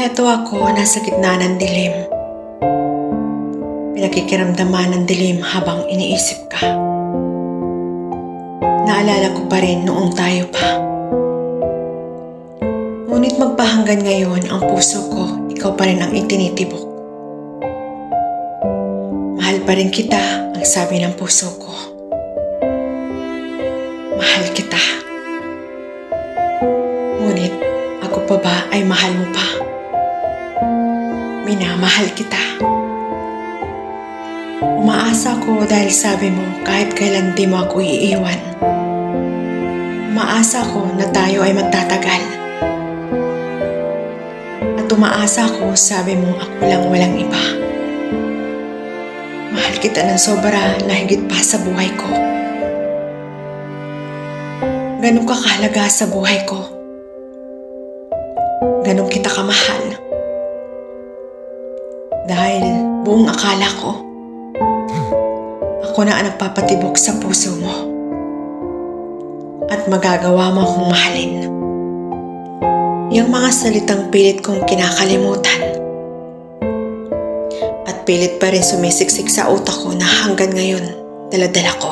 Heto ako, nasa gitna ng dilim. Pinakikiramdaman ng dilim habang iniisip ka. Naalala ko pa rin noong tayo pa. Ngunit magpahanggan ngayon ang puso ko, ikaw pa rin ang itinitibok. Mahal pa rin kita, ang sabi ng puso ko. Mahal kita. Ngunit ako pa ba ay mahal mo pa? Minamahal kita. Umaasa ko dahil sabi mo kahit kailan di mo ako iiwan. Umaasa ko na tayo ay magtatagal. At umaasa ko sabi mo ako lang walang iba. Mahal kita ng sobra na higit pa sa buhay ko. Ganun ka kahalaga sa buhay ko. Ganun kita kamahal. Dahil buong akala ko, ako na ang nagpapatibok sa puso mo. At magagawa mo akong mahalin. Yung mga salitang pilit kong kinakalimutan. At pilit pa rin sumisiksik sa utak ko na hanggang ngayon, daladala ko.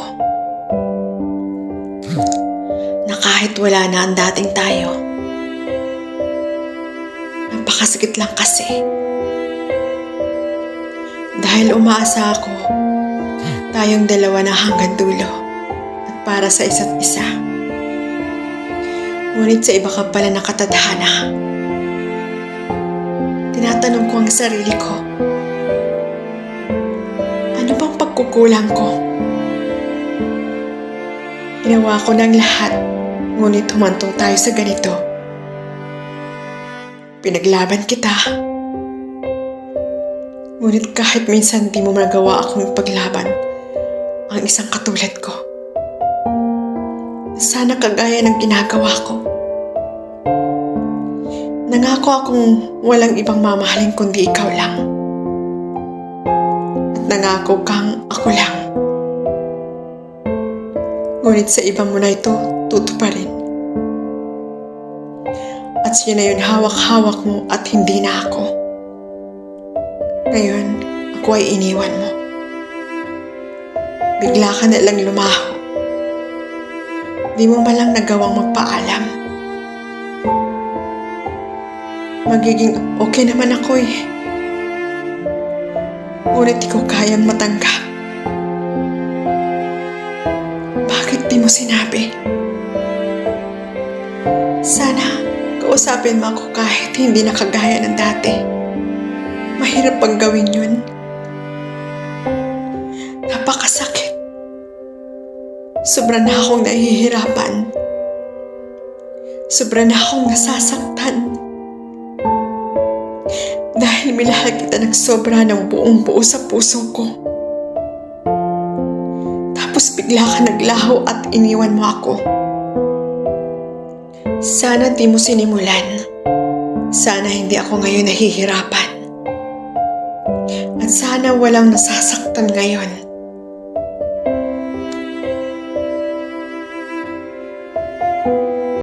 Na kahit wala na ang dating tayo, napakasakit lang kasi. Dahil umaasa ako, tayong dalawa na hanggang dulo at para sa isa't isa. Ngunit sa iba ka pala nakatadhana. Tinatanong ko ang sarili ko, ano bang pagkukulang ko? Ginawa ko ng lahat, ngunit humantong tayo sa ganito. Pinaglaban kita. Ngunit kahit minsan di mo magawa akong ipaglaban ang isang katulad ko. Sana kagaya ng ginagawa ko. Nangako akong walang ibang mamahalin kundi ikaw lang. At nangako kang ako lang. Ngunit sa iba mo na ito, tutuparin. At siya na yun hawak-hawak mo at hindi na ako. Ngayon, ako ay iniwan mo. Bigla ka na lang lumaho. Di mo malang nagawang magpaalam. Magiging okay naman ako eh. Ngunit di ko kayang matanggap. Bakit di mo sinabi? Sana kausapin mo ako kahit hindi na kagaya ng dati. Mahirap pang gawin yun. Napakasakit. Sobra na akong nahihirapan. Sobra na akong nasasaktan. Dahil minahal kita ng sobra ng buong buo sa puso ko. Tapos bigla ka naglaho at iniwan mo ako. Sana di mo sinimulan. Sana hindi ako ngayon nahihirapan. At sana walang nasasaktan ngayon.